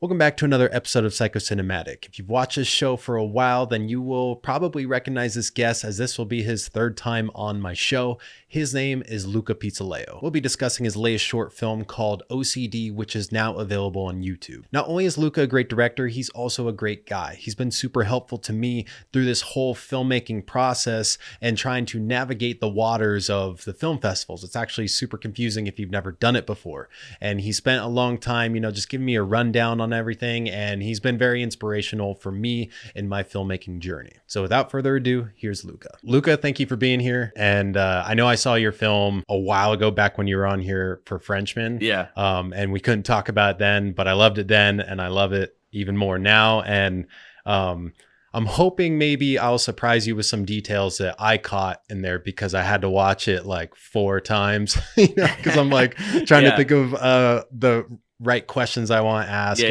Welcome back to another episode of Psychocinematic. If you've watched this show for a while, then you will probably recognize this guest, as this will be his third time on my show. His name is Luca Pizzoleo. We'll be discussing his latest short film called O.C.D, which is now available on YouTube. Not only is Luca a great director, he's also a great guy. He's been super helpful to me through this whole filmmaking process and trying to navigate the waters of the film festivals. It's actually super confusing if you've never done it before. And he spent a long time, just giving me a rundown on everything, and he's been very inspirational for me in my filmmaking journey. So without further ado, here's Luca. Luca, thank you for being here. And I know I saw your film a while ago, back when you were on here for Frenchman. Yeah. And we couldn't talk about it then, but I loved it then, and I love it even more now. And I'm hoping maybe I'll surprise you with some details that I caught in there, because I had to watch it like 4 times, because I'm like trying to think of the right questions I want to ask.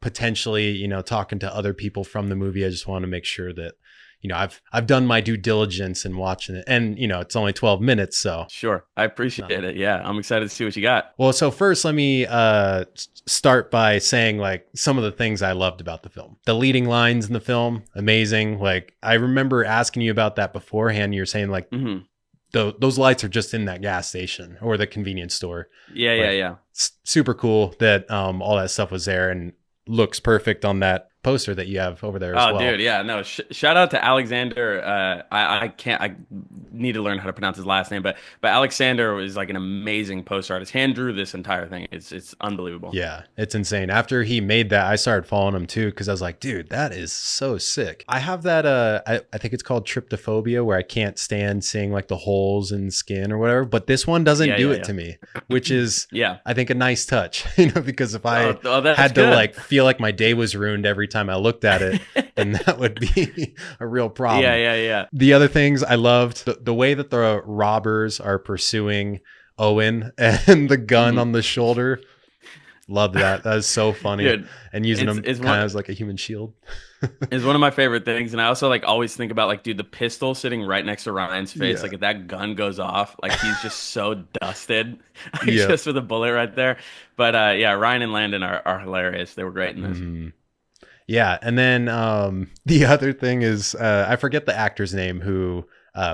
Potentially, talking to other people from the movie. I just want to make sure that, I've done my due diligence in watching it, and it's only 12 minutes. So sure. I appreciate it. Yeah. I'm excited to see what you got. Well, so first let me start by saying like some of the things I loved about the film. The leading lines in the film, amazing. Like I remember asking you about that beforehand. You're saying like, those lights are just in that gas station or the convenience store. Yeah. Super cool that all that stuff was there, and looks perfect on that poster that you have over there as well. Oh, dude, yeah, no. Shout out to Alexander. I need to learn how to pronounce his last name, but Alexander is like an amazing poster artist. Hand drew this entire thing. It's unbelievable. Yeah, it's insane. After he made that, I started following him too, because I was like, dude, that is so sick. I have that. I think it's called tryptophobia, where I can't stand seeing like the holes in skin or whatever. But this one doesn't do it to me, which is I think a nice touch. Because if I had to like feel like my day was ruined every time I looked at it, then that would be a real problem. Yeah. The other things I loved, the way that the robbers are pursuing Owen and the gun on the shoulder. Love that. That is so funny. Dude, and using them kind of as like a human shield. Is one of my favorite things. And I also like always think about like, dude, the pistol sitting right next to Ryan's face. Like if that gun goes off, like he's just so dusted just with a bullet right there. But Ryan and Landon are hilarious. They were great in this. Yeah. And then the other thing is I forget the actor's name who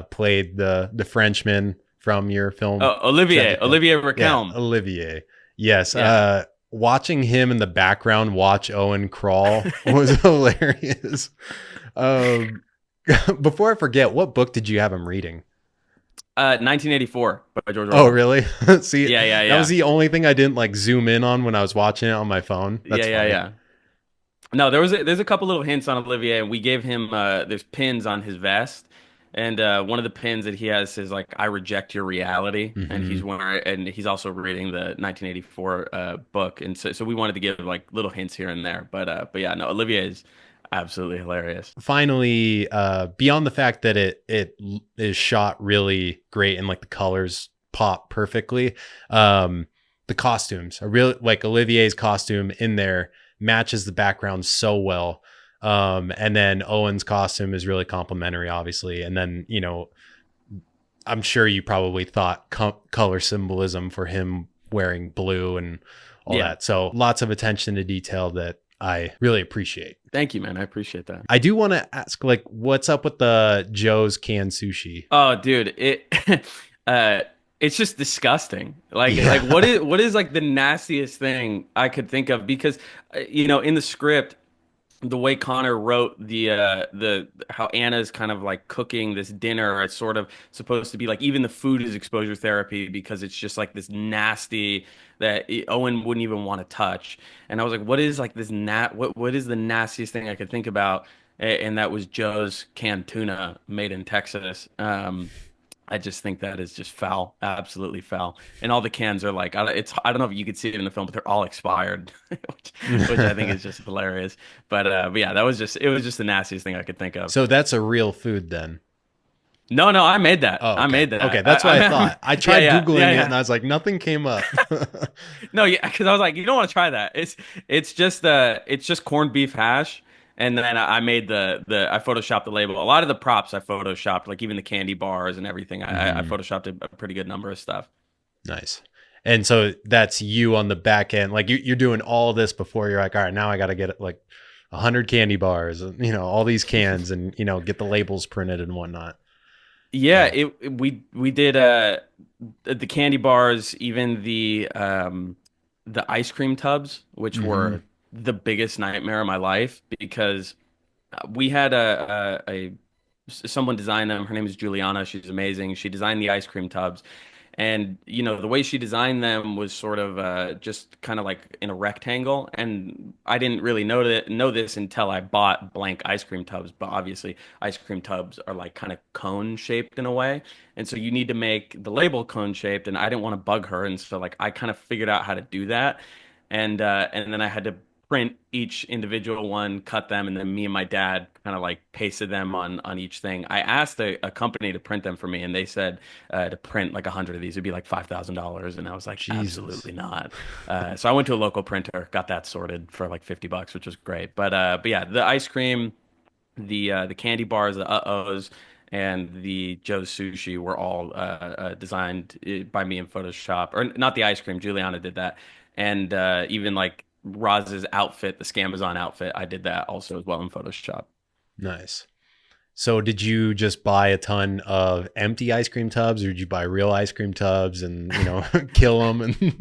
played the Frenchman from your film. Olivier Raquelme. Yeah, Olivier. Yes. Yeah. Watching him in the background watch Owen crawl was hilarious. Before I forget, what book did you have him reading? 1984 by George Orwell. Oh, really? See, yeah. That was the only thing I didn't like zoom in on when I was watching it on my phone. That's funny. No, there's a couple little hints on Olivier, and we gave him there's pins on his vest. And one of the pins that he has is like, "I reject your reality," and he's also reading the 1984 book, and so we wanted to give like little hints here and there, but yeah, no, Olivier is absolutely hilarious. Finally, beyond the fact that it is shot really great and like the colors pop perfectly, the costumes are really like Olivier's costume in there matches the background so well. And then Owen's costume is really complimentary, obviously. And then, I'm sure you probably thought color symbolism for him wearing blue and all that. So lots of attention to detail that I really appreciate. Thank you, man. I appreciate that. I do want to ask, like, what's up with the Joe's canned sushi? Oh, dude, it's just disgusting. Like what is like the nastiest thing I could think of? Because, in the script, the way Connor wrote the how Anna's kind of like cooking this dinner, it's sort of supposed to be like even the food is exposure therapy, because it's just like this nasty that Owen wouldn't even want to touch. And I was like, what is like this what is the nastiest thing I could think about? And that was Joe's canned tuna made in Texas. I just think that is just foul, absolutely foul. And all the cans are like, I don't know if you could see it in the film, but they're all expired, which I think is just hilarious. But yeah, it was just the nastiest thing I could think of. So that's a real food then? No, I made that. Oh, okay. I made that. Okay, that's what I thought. I tried Googling it and I was like, nothing came up. No, yeah, because I was like, you don't want to try that. It's just corned beef hash. And then I made I photoshopped the label. A lot of the props I photoshopped, like even the candy bars and everything. I photoshopped a pretty good number of stuff. Nice. And so that's you on the back end. Like you're doing all this before you're like, all right, now I got to get like 100 candy bars, all these cans and, get the labels printed and whatnot. Yeah, Yeah. we did the candy bars, even the ice cream tubs, which Hmm. were the biggest nightmare of my life because we had someone design them. Her name is Juliana. She's amazing. She designed the ice cream tubs, and the way she designed them was sort of just kind of like in a rectangle. And I didn't really know this until I bought blank ice cream tubs. But obviously, ice cream tubs are like kind of cone shaped in a way, and so you need to make the label cone shaped. And I didn't want to bug her, and so like I kind of figured out how to do that, and then I had to print each individual one, cut them, and then me and my dad kind of like pasted them on each thing. I asked a company to print them for me, and they said to print like 100 of these would be like $5,000, and I was like, Jesus. absolutely not. So I went to a local printer, got that sorted for like $50, which was great. But yeah, the ice cream, the candy bars, the uh-ohs, and the Joe's Sushi were all designed by me in Photoshop. Or not the ice cream, Juliana did that. And even like Roz's outfit, the Scamazon outfit, I did that also as well in Photoshop. Nice. So did you just buy a ton of empty ice cream tubs or did you buy real ice cream tubs and, kill them and clean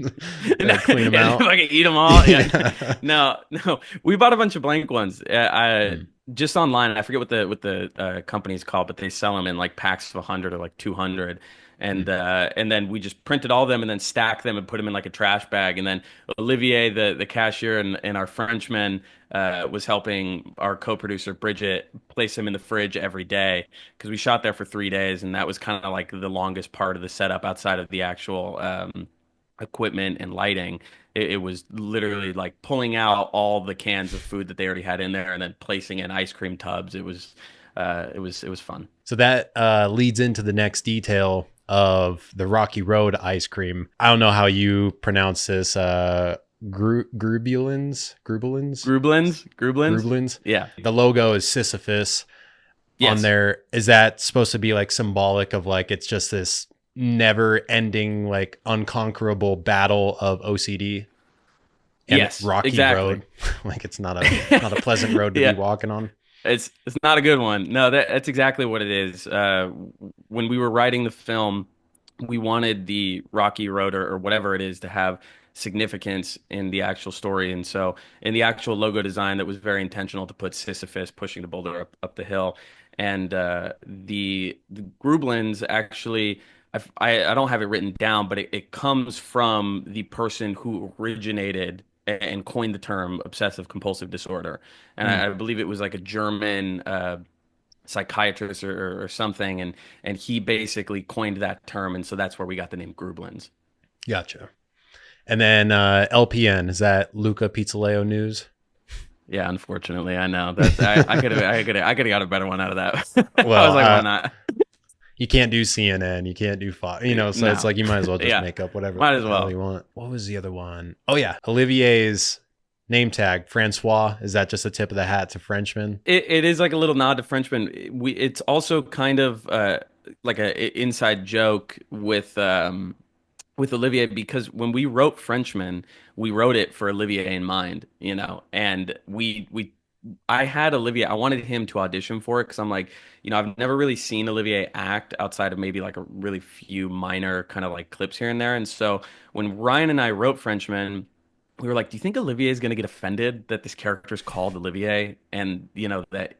them If out? I can eat them all. Yeah. Yeah. No, no. We bought a bunch of blank ones. I Mm. just online. I forget what the company's called, but they sell them in like packs of 100 or like 200. Mm. And then we just printed all of them and then stacked them and put them in like a trash bag. And then Olivier, the cashier, and our Frenchman was helping our co-producer Bridget place them in the fridge every day because we shot there for 3 days, and that was kind of like the longest part of the setup outside of the actual equipment and lighting. It was literally like pulling out all the cans of food that they already had in there and then placing in ice cream tubs. It was fun. So that leads into the next detail of the Rocky Road ice cream. I don't know how you pronounce this. Grubelins, Grublins. Grublins. Yeah. The logo is Sisyphus on Yes. there. Is that supposed to be like symbolic of like it's just this never ending, like unconquerable battle of OCD and Yes. Rocky Exactly. Road? Like it's not a pleasant road to be Yeah. walking on. It's not a good one. No, that's exactly what it is. When we were writing the film, we wanted the Rocky Road or whatever it is to have significance in the actual story. And so in the actual logo design, that was very intentional to put Sisyphus pushing the boulder up the hill. And the Grublins actually, I don't have it written down, but it comes from the person who originated and coined the term obsessive compulsive disorder. And Hmm. I believe it was like a German psychiatrist or something, and he basically coined that term, and so that's where we got the name Grublins. Gotcha. And then LPN, is that Luca Pizzoleo news? Yeah, unfortunately, I know that I could have got a better one out of that. I Well, was like, why not? you can't do CNN, you can't do Fox, so it's No, like you might as well just yeah, make up whatever might as the hell well. you want. What was the other one? Oh yeah, Olivier's name tag, Francois. Is that just a tip of the hat to Frenchman? It is like a little nod to Frenchmen. It's also kind of like a inside joke with Olivier because when we wrote Frenchman, we wrote it for Olivier in mind, and we I had Olivier. I wanted him to audition for it because I'm like, I've never really seen Olivier act outside of maybe like a really few minor kind of like clips here and there. And so when Ryan and I wrote Frenchman, we were like, do you think Olivier is going to get offended that this character is called Olivier and that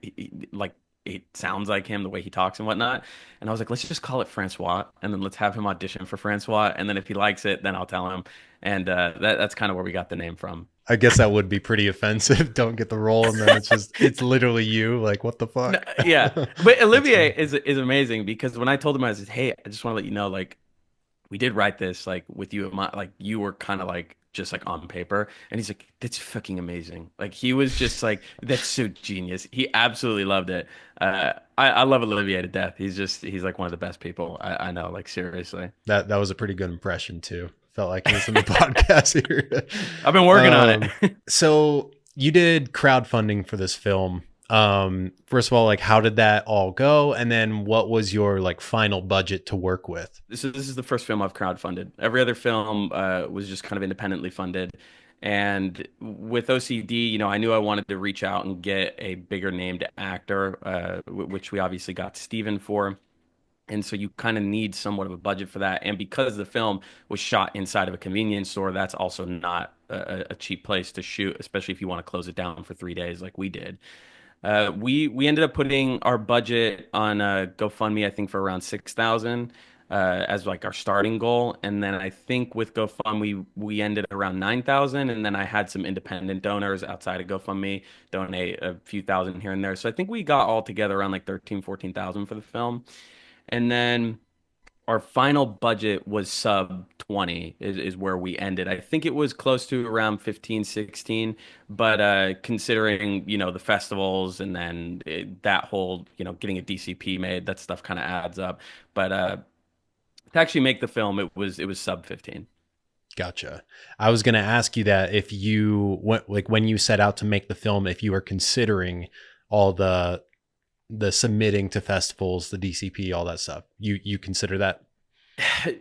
like it sounds like him the way he talks and whatnot? And I was like, let's just call it Francois and then let's have him audition for Francois. And then if he likes it, then I'll tell him. And that's kind of where we got the name from. I guess that would be pretty offensive. Don't get the role, and then it's literally you. Like, what the No, fuck? yeah, but That's Olivier funny. is amazing because when I told him, I said, "Hey, I just want to let you know, like, we did write this, like, with you, like, you were kind of like just like on paper," and he's like, "That's fucking amazing." Like, he was just like, "That's so genius." He absolutely loved it. I love Olivier to death. He's like one of the best people I know. Like, seriously, That was a pretty good impression too. Felt like he was in the podcast here. I've been working on Um, it. so you did crowdfunding for this film. First of all, like how did that all go? And then what was your like final budget to work with? This is the first film I've crowdfunded. Every other film was just kind of independently funded. And with O.C.D, you know, I knew I wanted to reach out and get a bigger named actor, which we obviously got Steven for. And so you kind of need somewhat of a budget for that. And because the film was shot inside of a convenience store, that's also not a cheap place to shoot, especially if you want to close it down for 3 days like we did. We ended up putting our budget on GoFundMe, I think, for around 6,000 as like our starting goal, and then I think with GoFundMe we ended around 9,000, and then I had some independent donors outside of GoFundMe donate a few thousand here and there. So I think we got all together around like 13, 14,000 for the film, and then our final budget was sub 20 is where we ended. I think it was close to around 15, 16, but considering, you know, the festivals and then that whole, you know, getting a DCP made, that stuff kind of adds up. But to actually make the film, it was sub 15. Gotcha. I was going to ask you that if you went, like when you set out to make the film, if you were considering all the submitting to festivals, the DCP, all that stuff, you consider that?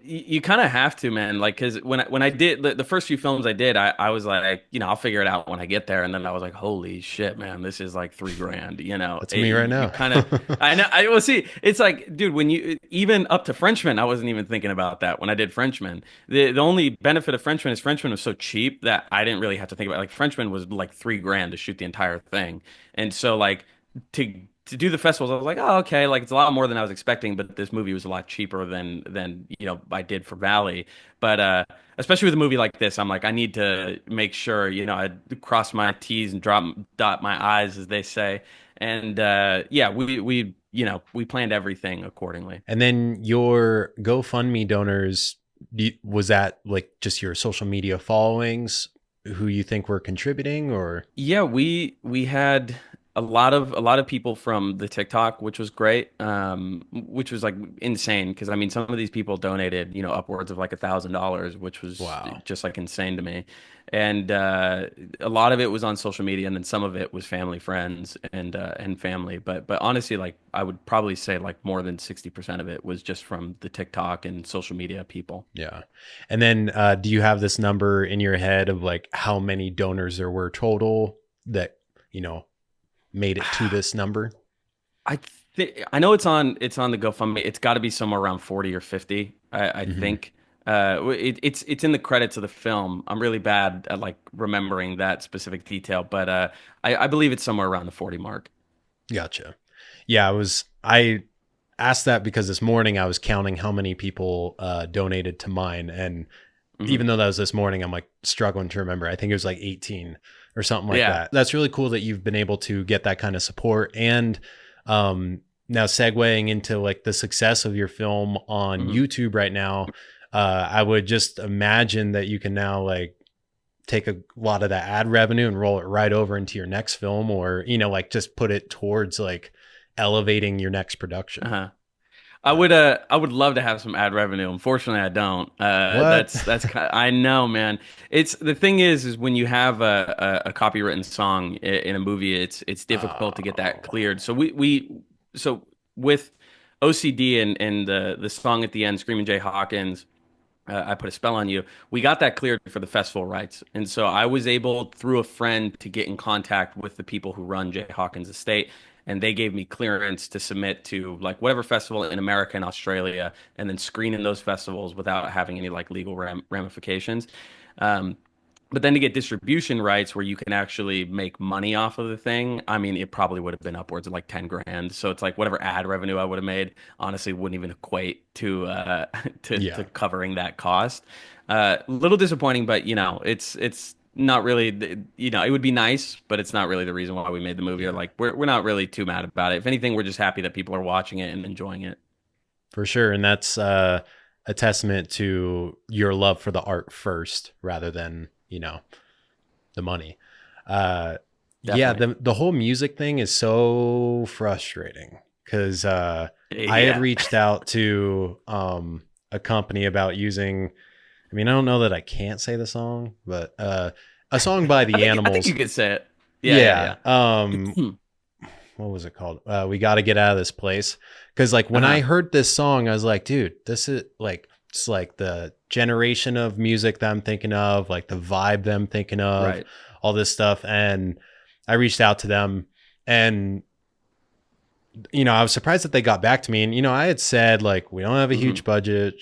You kind of have to, man. Like, because when I did the first few films I did, I was like, you know, I'll figure it out when I get there. And then I was like, holy shit, man, this is like 3 grand. You know, That's me right you now. kind of, I know. I will see. It's like, dude, when you even up to Frenchman, I wasn't even thinking about that when I did Frenchman. The only benefit of Frenchman is Frenchman was so cheap that I didn't really have to think about it. Like Frenchman was like 3 grand to shoot the entire thing, and so like to do the festivals, I was like, oh, okay, like it's a lot more than I was expecting, but this movie was a lot cheaper than you know I did for Valley. But especially with a movie like this, I'm like, I need to make sure, you know, I cross my T's and dot my I's, as they say. And yeah, we you know we planned everything accordingly. And then your GoFundMe donors, was that like just your social media followings who you think were contributing, or? Yeah, we had a lot of people from the TikTok, which was great, which was like insane because I mean some of these people donated, you know, upwards of like $1,000, which was Wow. just like insane to me. And a lot of it was on social media, and then some of it was family, friends, and family. But honestly, like I would probably say like more than 60% of it was just from the TikTok and social media people. Yeah. And then do you have this number in your head of like how many donors there were total that, you know, made it to this number? I know it's on the GoFundMe. It's got to be somewhere around 40 or 50. I Hmm. think. It's in the credits of the film. I'm really bad at like remembering that specific detail, but I believe it's somewhere around the 40 mark. Gotcha. Yeah, I asked that because this morning I was counting how many people donated to mine. And Hmm. even though that was this morning, I'm like struggling to remember. I think it was like 18 or something like Yeah. that. That's really cool that you've been able to get that kind of support. And now segueing into like the success of your film on Hmm. YouTube right now, I would just imagine that you can now like take a lot of that ad revenue and roll it right over into your next film, or, you know, like just put it towards like elevating your next production. Uh-huh. Yeah. I would love to have some ad revenue. Unfortunately, I don't. What? That's I know, man. It's the thing is when you have a copywritten song in a movie, it's difficult to get that Oh, cleared. So so with O.C.D and the song at the end, Screaming Jay Hawkins, I put a spell on you. We got that cleared for the festival rights, and so I was able through a friend to get in contact with the people who run Jay Hawkins Estate, and they gave me clearance to submit to like whatever festival in America and Australia, and then screen in those festivals without having any like legal ramifications. Um, but then to get distribution rights where you can actually make money off of the thing, I mean, it probably would have been upwards of like 10 grand. So it's like whatever ad revenue I would have made, honestly, wouldn't even equate to to yeah. covering that cost. A little disappointing, but you know, it's not really, you know, it would be nice, but it's not really the reason why we made the movie. Or Yeah, like we're not really too mad about it. If anything, we're just happy that people are watching it and enjoying it. for sure. And that's a testament to your love for the art first rather than, you know, the money. Uh, yeah, Definitely. the whole music thing is so frustrating because I had Yeah. reached out to a company about using. I mean, I don't know that I can't say the song, but a song by the I think you Animals. could say it. Yeah, Yeah, yeah, yeah. what was it called? We got to get out of this place. Because like when I Uh-huh. heard this song, I was like, dude, this is like it's like the generation of music that I'm thinking of, like the vibe that I'm thinking of, Right. all this stuff. And I reached out to them, and I was surprised that they got back to me. And I had said like we don't have a Hmm. huge budget,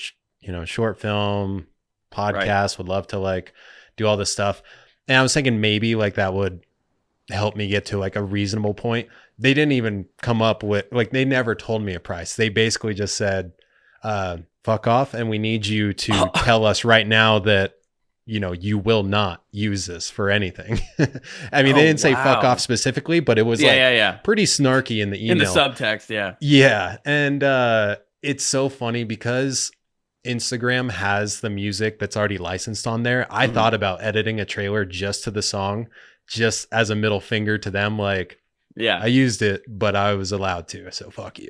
short film, Right. podcast. Would love to like do all this stuff. And I was thinking maybe like that would help me get to like a reasonable point. They didn't even come up with like they never told me a price. They basically just said, fuck off, and we need you to tell us right now that you will not use this for anything. I mean, they Oh, didn't say fuck off wow. specifically, but it was Yeah, like yeah, yeah. pretty snarky in the In the email. subtext, yeah. Yeah. And it's so funny because Instagram has the music that's already licensed on there. I Hmm. thought about editing a trailer just to the song, just as a middle finger to them. Like, Yeah. I used it, but I was allowed to. So fuck you.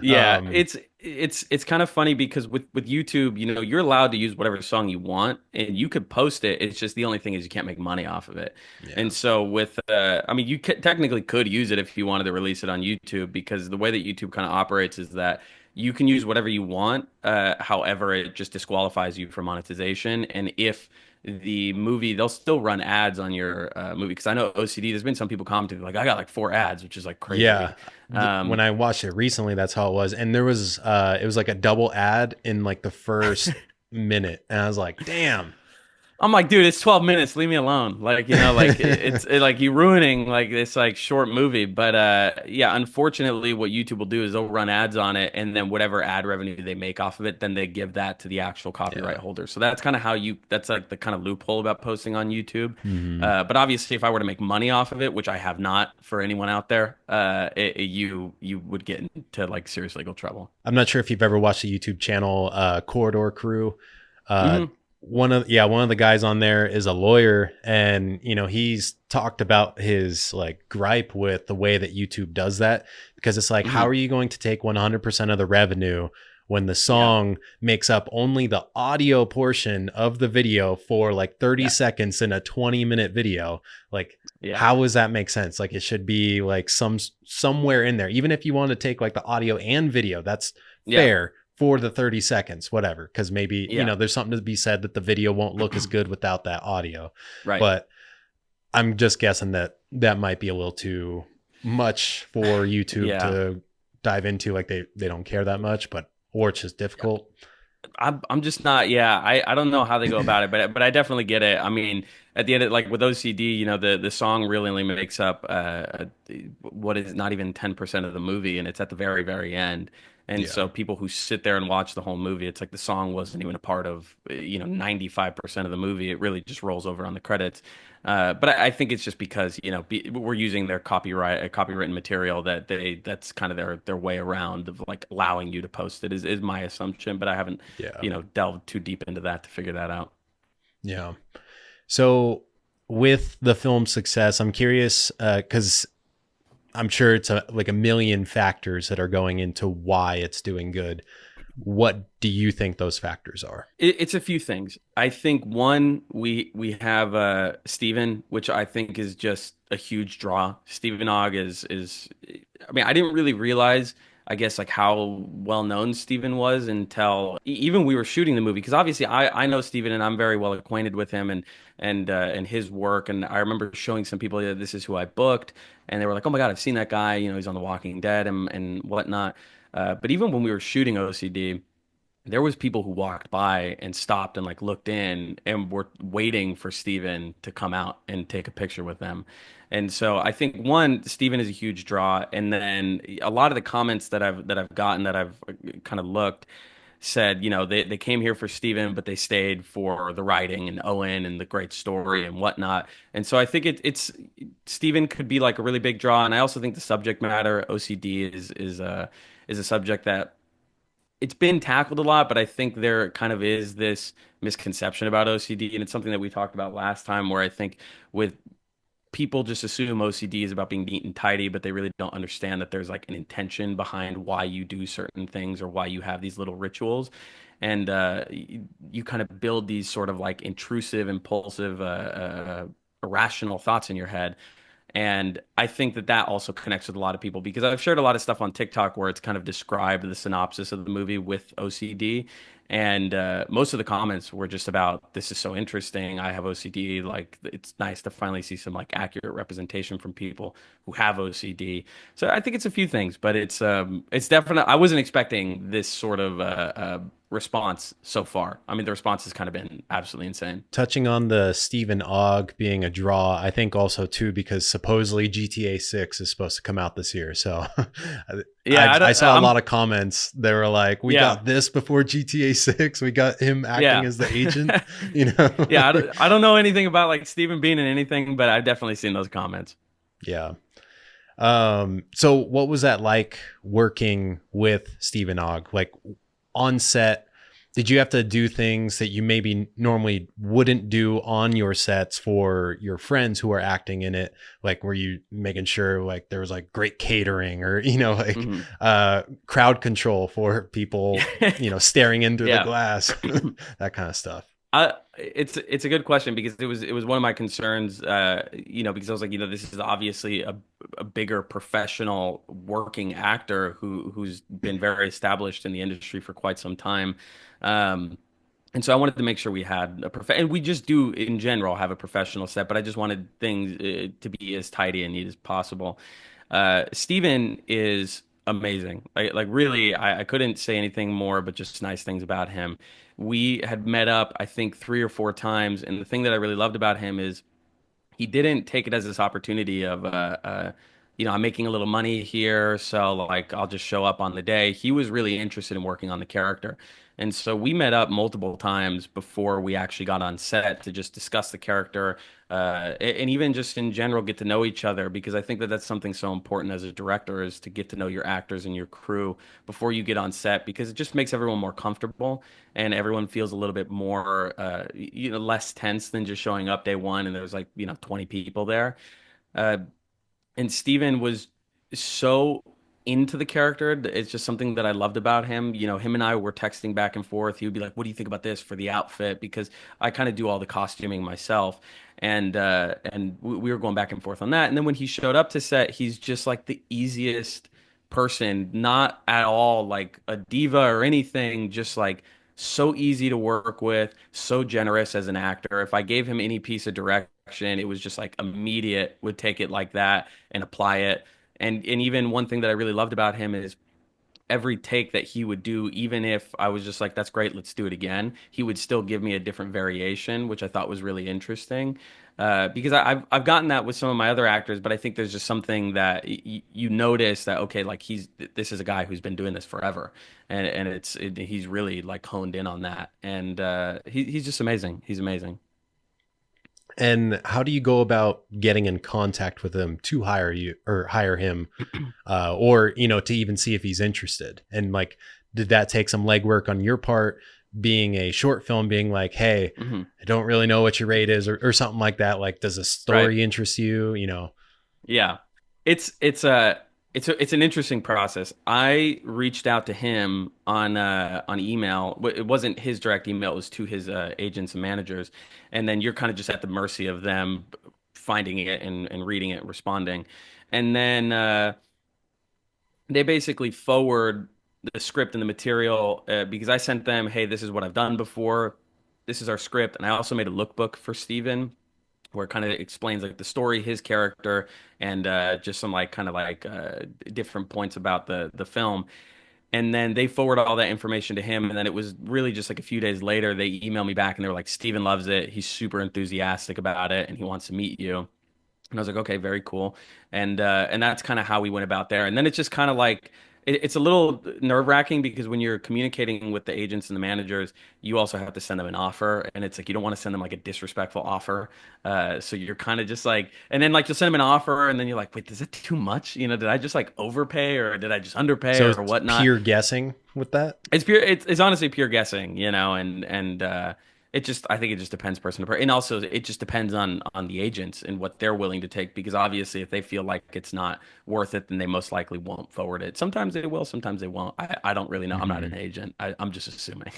Yeah, Um, it's kind of funny because with YouTube, you're allowed to use whatever song you want and you could post it. It's just the only thing is you can't make money off of it. yeah. And so with I mean, technically could use it if you wanted to release it on YouTube because the way that YouTube kind of operates is that you can use whatever you want. However, it just disqualifies you from monetization. And if the movie, they'll still run ads on your movie because I know O.C.D. There's been some people commenting like I got like 4 ads, which is like Yeah. crazy. When Um, I watched it recently, that's how it was. And there was, it was like a double ad in like the first minute. And I was like, damn. I'm like, dude, it's 12 minutes. Leave me alone. Like, like like you ruining like this like short movie. But yeah, unfortunately, what YouTube will do is they'll run ads on it, and then whatever ad revenue they make off of it, then they give that to the actual copyright Yeah. holder. So that's kind of how that's like the kind of loophole about posting on YouTube. Mhm. But obviously, if I were to make money off of it, which I have not for anyone out there, you would get into like serious legal trouble. I'm not sure if you've ever watched the YouTube channel Corridor Crew. Uh, Hmm. one of the guys on there is a lawyer, and he's talked about his like gripe with the way that YouTube does that, because it's like, how Hmm. are you going to take 100% of the revenue when the Yeah. song makes up only the audio portion of the video for like 30 Yeah. seconds in a 20-minute video? Like, Yeah. how does that make sense? Like, it should be like somewhere in there. Even if you want to take like the audio and video, that's Yeah. fair for the 30 seconds, whatever. Because maybe, Yeah. there's something to be said that the video won't look as good without that audio. Right. But I'm just guessing that that might be a little too much for YouTube Yeah. to dive into. Like they don't care that much, or it's just difficult. I'm just not. Yeah, I don't know how they go about it, but I definitely get it. I mean, at the end of like with O.C.D, the song really only makes up what is not even 10% of the movie, and it's at the very very end. And Yeah. so people who sit there and watch the whole movie, it's like the song wasn't even a part of 95% of the movie. It really just rolls over on the credits. But I think it's just because we're using their copywritten material that's kind of their way around of like allowing you to post it is my assumption. But I haven't Yeah. delved too deep into that to figure that out. Yeah. So with the film's success, I'm curious, because I'm sure it's like a million factors that are going into why it's doing good. What do you think those factors are? It's a few things. I think one, we have Steven, which I think is just a huge draw. Steven Ogg is I mean, I didn't really realize, I guess, like how well known Steven was until even we were shooting the movie. Because obviously I know Steven and I'm very well acquainted with him and his work. And I remember showing some people that this is who I booked, and they were like, "Oh my God, I've seen that guy. He's on The Walking Dead and whatnot." But even when we were shooting OCD, there was people who walked by and stopped and like looked in and were waiting for Steven to come out and take a picture with them. And so I think one, Steven is a huge draw. And then a lot of the comments that I've gotten that I've kind of looked said, they came here for Steven, but they stayed for the writing and Owen and the great story and whatnot. And so I think it's Steven could be like a really big draw. And I also think the subject matter, OCD, is a subject that it's been tackled a lot, but I think there kind of is this misconception about OCD, and it's something that we talked about last time, where I think with people just assume OCD is about being neat and tidy, but they really don't understand that there's like an intention behind why you do certain things or why you have these little rituals. And you kind of build these sort of like intrusive, impulsive, irrational thoughts in your head, And I think that that also connects with a lot of people because I've shared a lot of stuff on TikTok where it's kind of described the synopsis of the movie with OCD. And most of the comments were just about this is so interesting. I have OCD. Like it's nice to finally see some like accurate representation from people who have OCD. So I think it's a few things, but it's definitely I wasn't expecting this sort of response so far. I mean, the response has kind of been absolutely insane. Touching on the Stephen Ogg being a draw, I think also too because supposedly GTA 6 is supposed to come out this year. So Yeah, I saw a I'm lot of comments. They were like, "We yeah. got this before GTA 6. We got him acting Yeah. as the agent." You know? Yeah, I don't know anything about like Steven Bean and anything, but I've definitely seen those comments. Yeah. So what was that like working with Stephen Ogg? Like on set, did you have to do things that you maybe normally wouldn't do on your sets for your friends who are acting in it? Like, were you making sure like there was like great catering or, like, Hmm. crowd control for people, staring in through the Yeah. glass, that kind of stuff? It's a good question because it was one of my concerns, because I was like, this is obviously a bigger professional working actor who's been very established in the industry for quite some time. Um, And so I wanted to make sure we had and we just do in general have a professional set, but I just wanted things to be as tidy and neat as possible. Steven is amazing. Like really, I couldn't say anything more, but just nice things about him. We had met up, I think, 3 or 4 times, and the thing that I really loved about him is he didn't take it as this opportunity of I'm making a little money here, so like I'll just show up on the day. He was really interested in working on the character. And so we met up multiple times before we actually got on set to just discuss the character, and even just in general get to know each other because I think that that's something so important as a director is to get to know your actors and your crew before you get on set because it just makes everyone more comfortable and everyone feels a little bit more less tense than just showing up day one and there's like 20 people there. uh, and Steven was so into the character. It's just something that I loved about him. Him and I were texting back and forth. He would be like, "What do you think about this for the outfit?" Because I kind of do all the costuming myself, and we were going back and forth on that. And then when he showed up to set, he's just like the easiest person, not at all like a diva or anything, just like so easy to work with, so generous as an actor. If I gave him any piece of direction, it was just like immediate, would take it like that and apply it. And even one thing that I really loved about him is every take that he would do, even if I was just like, that's great, let's do it again, he would still give me a different variation, which I thought was really interesting. Because I've gotten that with some of my other actors, but I think there's just something that you notice that okay, like this is a guy who's been doing this forever, and he's really like honed in on that, and he's just amazing. He's amazing. And how do you go about getting in contact with him to hire him, or to even see if he's interested? And like, did that take some legwork on your part? Being a short film, being like, hey, Hmm. I don't really know what your rate is, or something like that. Like, does a Right. story interest you? Yeah. It's an interesting process. I reached out to him on email. It wasn't his direct email, it was to his agents and managers. And then you're kind of just at the mercy of them finding it and reading it and responding. And then they basically forward the script and the material because I sent them, hey, this is what I've done before. This is our script. And I also made a lookbook for Steven where it kind of explains like the story, his character, and just some like kind of like different points about the film. And then they forward all that information to him. And then it was really just like a few days later, they emailed me back and they were like, Steven loves it. He's super enthusiastic about it and he wants to meet you. And I was like, okay, very cool. And that's kind of how we went about there. And then it's just kind of like it's a little nerve-wracking because when you're communicating with the agents and the managers, you also have to send them an offer. And it's like you don't want to send them like a disrespectful offer. So you're kind of just like, and then like you'll send them an offer, and then you're like, wait, is that too much? Did I just like overpay or did I just underpay So or it's whatnot? pure guessing with that. It's honestly pure guessing, and it just I think it just depends person to person, and also it just depends on the agents and what they're willing to take because obviously if they feel like it's not worth it, then they most likely won't forward it. Sometimes they will, sometimes they won't. I don't really know. I'm not Hmm. an agent. I'm just assuming.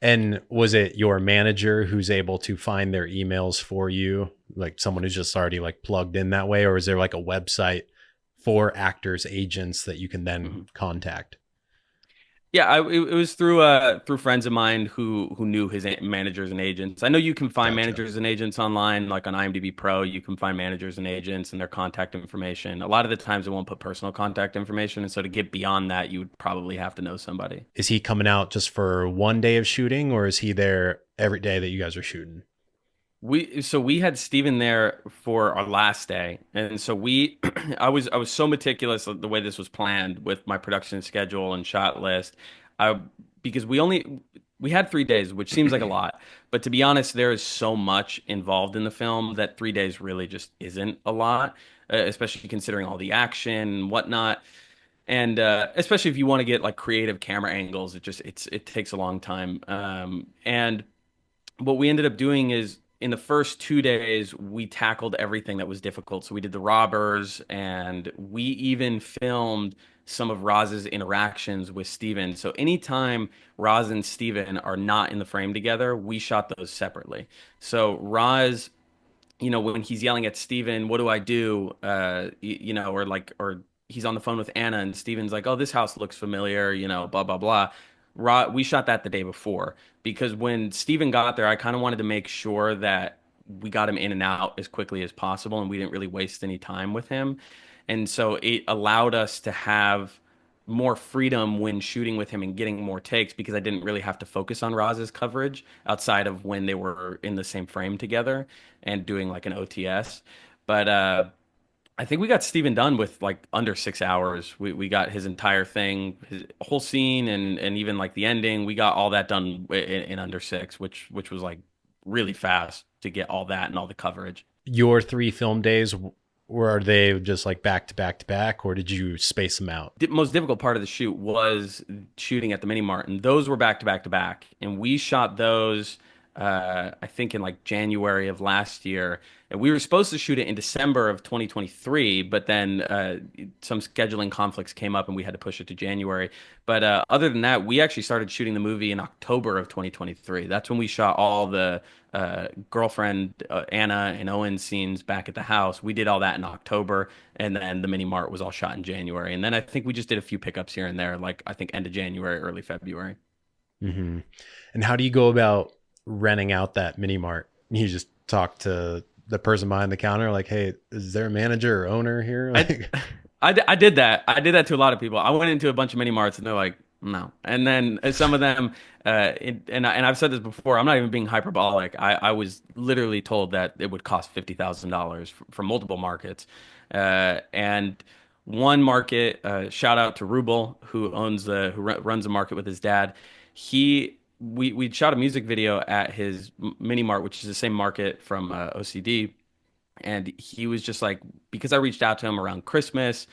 And was it your manager who's able to find their emails for you, like someone who's just already like plugged in that way, or is there like a website for actors agents that you can then Mhm. contact? Yeah, it was through friends of mine who knew his managers and agents. I know you can find Gotcha. managers and agents online, like on IMDb Pro. You can find managers and agents and their contact information. A lot of the times, it won't put personal contact information, and so to get beyond that, you would probably have to know somebody. Is he coming out just for one day of shooting, or is he there every day that you guys are shooting? We had Steven there for our last day, and so we I was so meticulous of the way this was planned with my production schedule and shot list. I Because we had 3 days, which seems like a lot, but to be honest, there is so much involved in the film that 3 days really just isn't a lot, especially considering all the action and whatnot. And especially if you want to get like creative camera angles, it takes a long time. And what we ended up doing is in the first 2 days we tackled everything that was difficult. So we did the robbers, and we even filmed some of Roz's interactions with Steven. So anytime Roz and Steven are not in the frame together, we shot those separately. So Roz, when he's yelling at Steven, what do I do? Or he's on the phone with Anna and Steven's like, oh, this house looks familiar, blah, blah, blah. We shot that the day before because when Steven got there, I kind of wanted to make sure that we got him in and out as quickly as possible and we didn't really waste any time with him. And so it allowed us to have more freedom when shooting with him and getting more takes because I didn't really have to focus on Roz's coverage outside of when they were in the same frame together and doing like an OTS. But I think we got Steven done with like under 6 hours. We got his entire thing, his whole scene, and even like the ending. We got all that done in under six, which was like really fast to get all that and all the coverage. Your three film days, were they just like back to back to back, or did you space them out? The most difficult part of the shoot was shooting at the Mini Mart, and those were back to back to back, and we shot those. I think in like January of last year, and we were supposed to shoot it in December of 2023, but then some scheduling conflicts came up, and we had to push it to January. But other than that, we actually started shooting the movie in October of 2023. That's when we shot all the girlfriend Anna and Owen scenes back at the house. We did all that in October, and then the Mini Mart was all shot in January. And then I think we just did a few pickups here and there, like I think end of January, early February. Mm-hmm. And how do you go about renting out that mini mart? You just talk to the person behind the counter, like, "Hey, is there a manager or owner here?" I, Like, I did that. I did that to a lot of people. I went into a bunch of mini marts and they're like, no. And then some of them, and I've said this before, I'm not even being hyperbolic. I was literally told that it would cost $50,000 from multiple markets. And one market, shout out to Rubel, who runs the market with his dad. We shot a music video at his mini mart, which is the same market from O.C.D. And he was just like, because I reached out to him around Christmas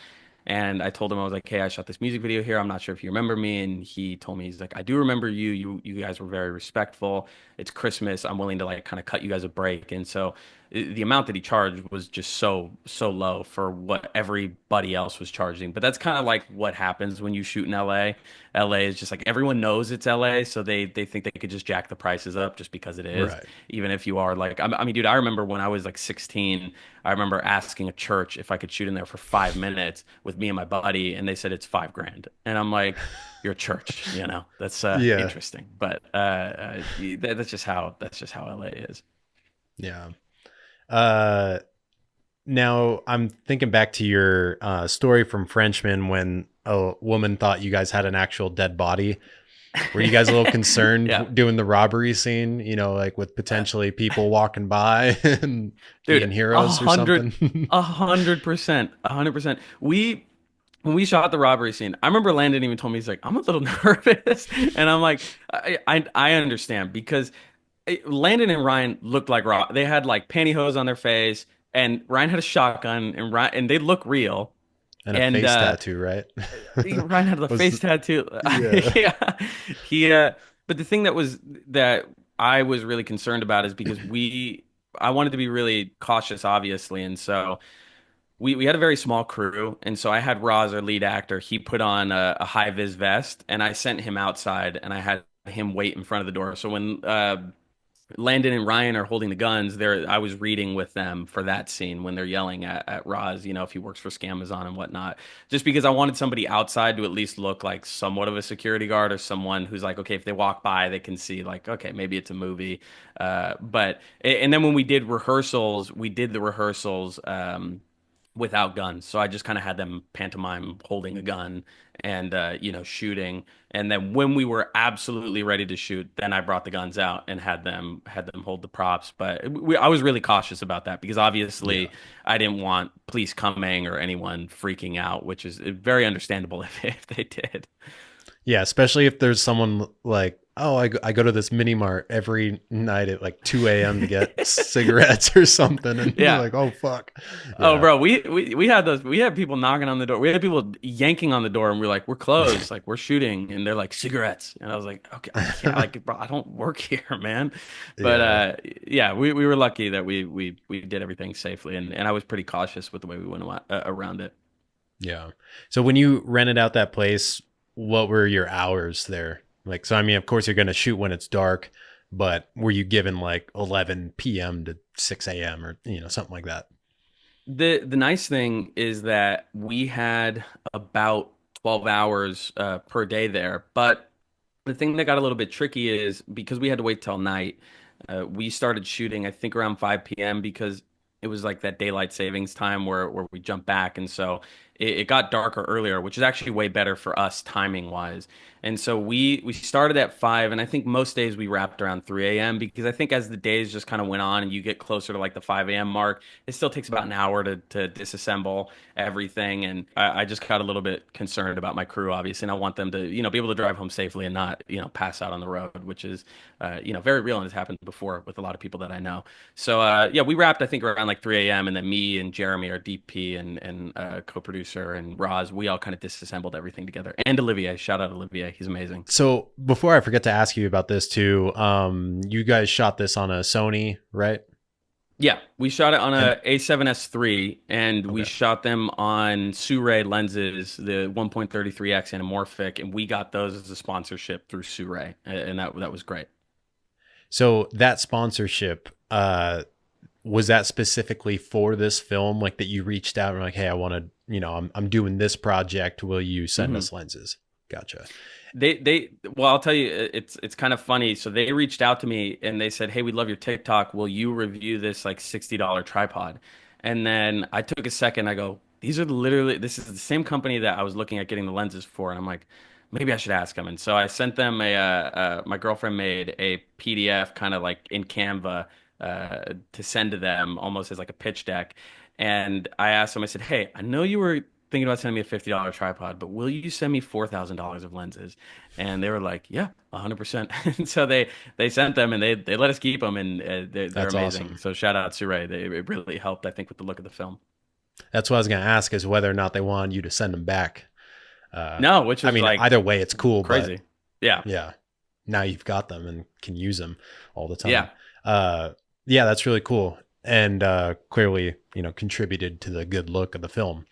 and I told him, I was like, hey, I shot this music video here. I'm not sure if you remember me. And he told me, he's like, I do remember you. You guys were very respectful. It's Christmas. I'm willing to like kind of cut you guys a break. And so the amount that he charged was just so low for what everybody else was charging. But that's kind of like what happens when you shoot in LA. LA is just like everyone knows it's LA, so they think they could just jack the prices up just because it is. right. Even if you are like, I mean, dude, I remember when I was like 16, I remember asking a church if I could shoot in there for 5 minutes with me and my buddy, and they said it's 5 grand, and I'm like, you're a church, that's Yeah. interesting, but that's just how LA is. Yeah. Uh, Now I'm thinking back to your story from Frenchman when a woman thought you guys had an actual dead body. Were you guys a little Yeah, concerned doing the robbery scene, like with uh, potentially people walking by and dude, being heroes or something? 100%, 100%. When we shot the robbery scene, I remember Landon even told me, he's like, I'm a little nervous. And I'm like, I understand because Landon and Ryan looked like rock. They had like pantyhose on their face, and Ryan had a shotgun, and they look real. And a And face tattoo, right? Ryan had the face Was tattoo. yeah. Yeah, he. But the thing that I was really concerned about is because I wanted to be really cautious, obviously, and so we had a very small crew, and so I had Roz, our lead actor. He put on a high vis vest, and I sent him outside, and I had him wait in front of the door. So when Landon and Ryan are holding the guns, I was reading with them for that scene when they're yelling at Roz, if he works for Scamazon and whatnot. Just because I wanted somebody outside to at least look like somewhat of a security guard or someone who's like, okay, if they walk by, they can see like, okay, maybe it's a movie. And then when we did the rehearsals. Without guns. So I just kind of had them pantomime holding a gun and shooting. And then when we were absolutely ready to shoot, then I brought the guns out and had them hold the props. But I was really cautious about that because Yeah. obviously I didn't want police coming or anyone freaking out, which is very understandable if they did. Yeah, especially if there's someone like, oh, I go to this mini mart every night at like 2 a.m. to get cigarettes or something. And you're Yeah. like, oh, fuck. Oh, Yeah. bro, we had those. We had people knocking on the door. We had people yanking on the door, and we're like, "We're closed. Like, we're shooting." And they're like, "Cigarettes." And I was like, "Okay, I can't. Like, bro, I don't work here, man." But Yeah. yeah, we were lucky that we did everything safely, and I was pretty cautious with the way we went around it. Yeah. So when you rented out that place, what were your hours there? Like, so I mean, of course you're going to shoot when it's dark, but were you given like 11 p.m. to 6 a.m. or, something like that? The nice thing is that we had about 12 hours per day there, but the thing that got a little bit tricky is because we had to wait till night. We started shooting, I think, around 5 p.m. because it was like that daylight savings time where we jump back, and so it got darker earlier, which is actually way better for us timing wise. And so we started at 5, and I think most days we wrapped around 3 a.m. because I think as the days just kind of went on and you get closer to like the 5 a.m. mark, it still takes about an hour to disassemble everything. And I just got a little bit concerned about my crew, obviously, and I want them to, be able to drive home safely and not, pass out on the road, which is, very real and has happened before with a lot of people that I know. So, yeah, we wrapped, I think, around like 3 a.m. And then me and Jeremy, our DP and co-producer, and Roz, we all kind of disassembled everything together. And Olivier, shout out Olivier, he's amazing. So before I forget to ask you about this too, you guys shot this on a Sony, right? Yeah, we shot it on And a A7S III, and we okay. shot them on Sue lenses, the 1.33x anamorphic, and we got those as a sponsorship through Sue, and that was great. So that sponsorship, was that specifically for this film? Like that you reached out and like, hey, I want to, I'm doing this project. Will you send Mhm. us lenses? Gotcha. Well, I'll tell you, it's kind of funny. So they reached out to me and they said, "Hey, we love your TikTok. Will you review this like $60 tripod?" And then I took a second. I go, this is the same company that I was looking at getting the lenses for, and I'm like, maybe I should ask them. And so I sent them my girlfriend made a PDF kind of like in Canva to send to them almost as like a pitch deck. And I asked them, I said, "Hey, I know you were thinking about sending me a $50 tripod, but will you send me $4,000 of lenses?" And they were like, "Yeah, 100%." And so they sent them, and they let us keep them, and they're That's amazing. awesome. So shout out to Ray. It really helped, I think, with the look of the film. That's what I was going to ask is whether or not they wanted you to send them back. Uh, No, which I was mean, like either way, it's cool, but crazy. Yeah, yeah, now you've got them and can use them all the time. yeah. Uh, yeah, that's really cool. And clearly, contributed to the good look of the film.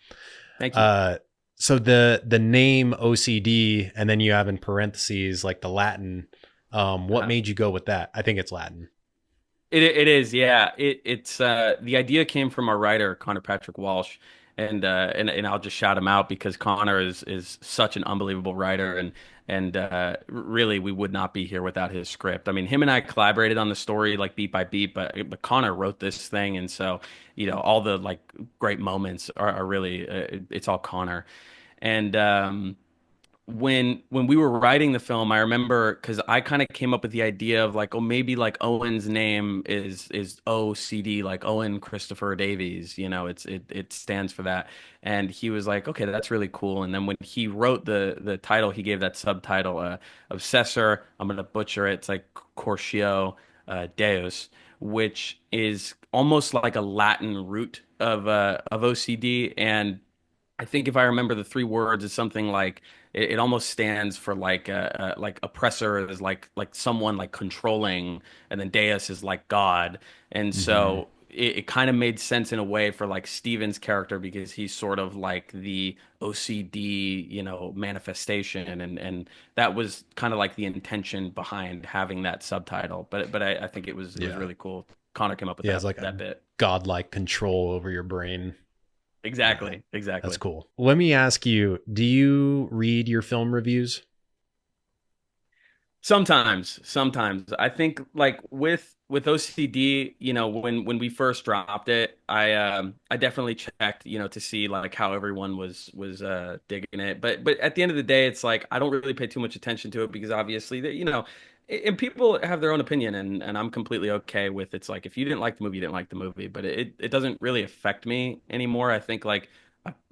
Thank you. Uh, so the name O.C.D. and then you have in parentheses like the Latin. What Uh-huh. made you go with that? I think it's Latin. It is, yeah. It's the idea came from our writer Connor Patrick Walsh, and I'll just shout him out because Connor is such an unbelievable writer, and really we would not be here without his script. I mean, him and I collaborated on the story like beat by beat, but Connor wrote this thing, and so all the like great moments are really it's all Connor, and when we were writing the film, I remember because I kind of came up with the idea of like, oh, maybe like Owen's name is O.C.D, like Owen Christopher Davies, it stands for that. And he was like, okay, that's really cool. And then when he wrote the title, he gave that subtitle, Obsessor. I'm gonna butcher it. It's like Cortio Deus, which is almost like a Latin root of O.C.D. And I think if I remember the three words, it's something like it almost stands for like oppressor is like someone like controlling, and then Deus is like God, and Mm-hmm. so it kind of made sense in a way for like Steven's character because he's sort of like the OCD, manifestation, and that was kind of like the intention behind having that subtitle. But I think it was Yeah. really cool. Connor came up with Yeah, it's like a that bit. godlike control over your brain. Yeah, Exactly, that's exactly. cool. Let me ask you, do you read your film reviews? Sometimes. I think like with O.C.D, when we first dropped it, I definitely checked, to see like how everyone was digging it. But at the end of the day, it's like I don't really pay too much attention to it because obviously and people have their own opinion, and I'm completely okay with it's like if you didn't like the movie, you didn't like the movie, but it doesn't really affect me anymore. I think like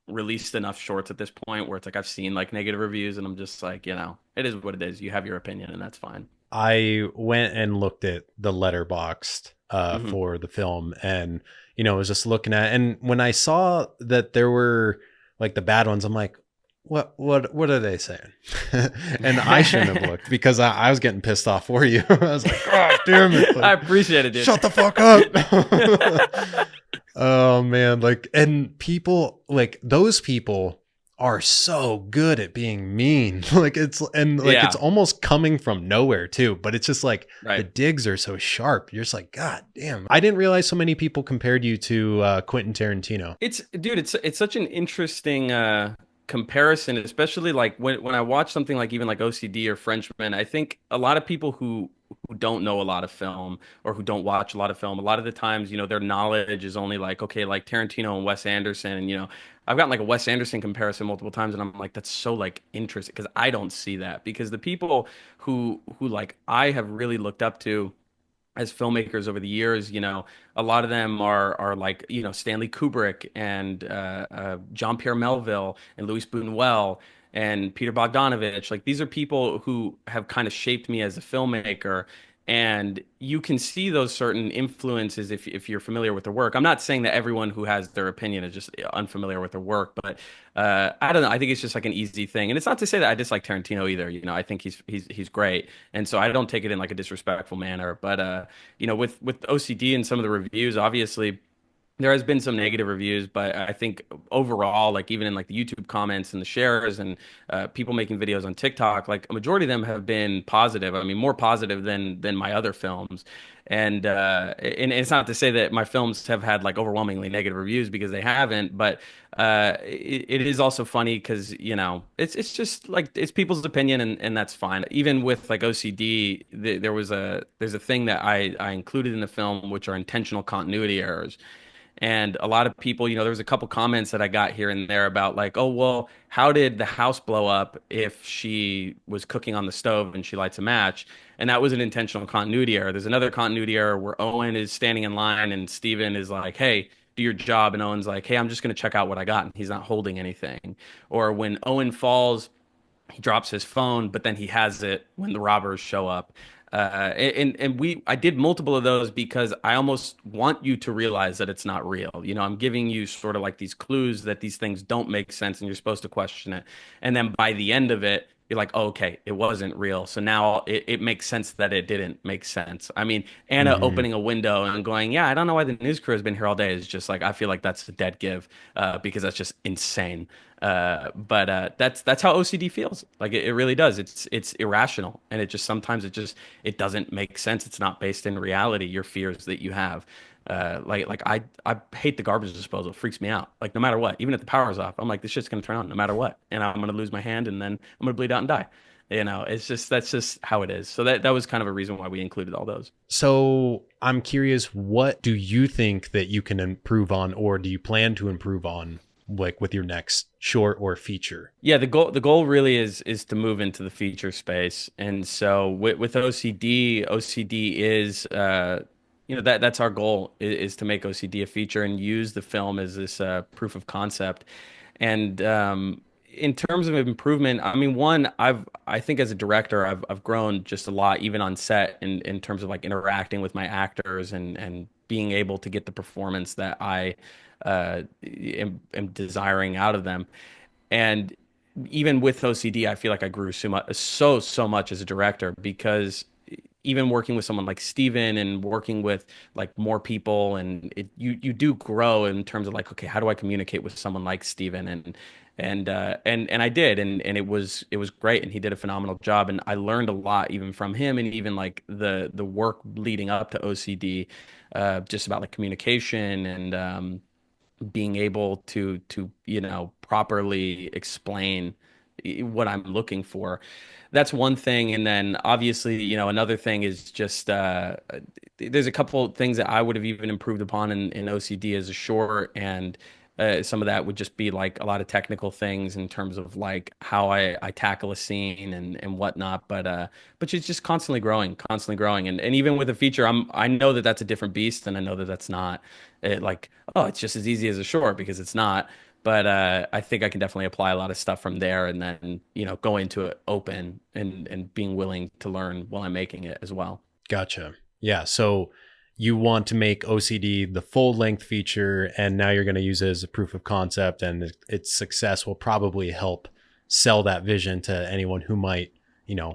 released enough shorts at this point where it's like I've seen like negative reviews and I'm just like, it is what it is. You have your opinion and that's fine. I went and looked at the letterboxed Hmm. for the film, and I was just looking at, and when I saw that there were like the bad ones, I'm like, what are they saying? And I shouldn't have looked because I was getting pissed off for you. I was like, God damn it! I Like, appreciate it, dude. shut the fuck up. Oh man, like, and people like those people are so good at being mean. Like it's Yeah, almost coming from nowhere too, but it's just like the right. digs are so sharp. You're just like, God damn. I didn't realize so many people compared you to Quentin Tarantino. It's such an interesting comparison, especially like when I watch something like even like OCD or Frenchman. I think a lot of people who don't know a lot of film or who don't watch a lot of film, a lot of the times, their knowledge is only like, okay, like Tarantino and Wes Anderson. And, I've gotten like a Wes Anderson comparison multiple times and I'm like, that's so like interesting because I don't see that because the people who like I have really looked up to as filmmakers over the years, a lot of them are like, Stanley Kubrick and Jean-Pierre Melville and Louis Buñuel and Peter Bogdanovich. Like these are people who have kind of shaped me as a filmmaker. And you can see those certain influences if you're familiar with their work. I'm not saying that everyone who has their opinion is just unfamiliar with their work, but I don't know. I think it's just like an easy thing. And it's not to say that I dislike Tarantino either. I think he's great. And so I don't take it in like a disrespectful manner. But with OCD and some of the reviews, obviously there has been some negative reviews, but I think overall, like even in like the YouTube comments and the shares and people making videos on TikTok, like a majority of them have been positive. I mean, more positive than my other films. And it's not to say that my films have had like overwhelmingly negative reviews because they haven't, but it is also funny because it's just like it's people's opinion and that's fine. Even with like OCD, there's a thing that I included in the film which are intentional continuity errors. And a lot of people, there was a couple comments that I got here and there about like, oh, well, how did the house blow up if she was cooking on the stove and she lights a match? And that was an intentional continuity error. There's another continuity error where Owen is standing in line and Steven is like, hey, do your job. And Owen's like, hey, I'm just going to check out what I got. And he's not holding anything. Or when Owen falls, he drops his phone, but then he has it when the robbers show up. I did multiple of those because I almost want you to realize that it's not real. I'm giving you sort of like these clues that these things don't make sense and you're supposed to question it. And then by the end of it, you're like, oh, okay, it wasn't real. So now it makes sense that it didn't make sense. I mean, Anna Hmm. opening a window and going, yeah, I don't know why the news crew has been here all day is just like, I feel like that's a dead give because that's just insane. But that's how OCD feels. Like it really does. It's irrational, and it just sometimes it doesn't make sense. It's not based in reality. Your fears that you have. I hate the garbage disposal. It freaks me out. Like no matter what, even if the power's off, I'm like this shit's gonna turn on no matter what, and I'm gonna lose my hand, and then I'm gonna bleed out and die. It's just that's just how it is. So that was kind of a reason why we included all those. So I'm curious, what do you think that you can improve on, or do you plan to improve on, like with your next short or feature? Yeah, the goal really is to move into the feature space, and so with OCD is that's our goal is to make OCD a feature and use the film as this proof of concept. And in terms of improvement, I mean, one, I think as a director, I've grown just a lot, even on set, in terms of like interacting with my actors and being able to get the performance that I am desiring out of them. And even with OCD, I feel like I grew so much as a director because even working with someone like Steven and working with like more people, and you do grow in terms of like, okay, how do I communicate with someone like Steven? And I did, and it was great, and he did a phenomenal job, and I learned a lot even from him, and even like the work leading up to O.C.D, just about like communication and being able to properly explain what I'm looking for. That's one thing. And then obviously, another thing is just there's a couple things that I would have even improved upon in OCD as a short, and some of that would just be like a lot of technical things in terms of like how I tackle a scene and whatnot. But it's just constantly growing, constantly growing. And even with a feature, I know that that's a different beast, and I know that that's not like, oh, it's just as easy as a short, because it's not. But I think I can definitely apply a lot of stuff from there, and then go into it open and being willing to learn while I'm making it as well. Gotcha. Yeah. So you want to make OCD the full length feature, and now you're going to use it as a proof of concept, and its success will probably help sell that vision to anyone who might,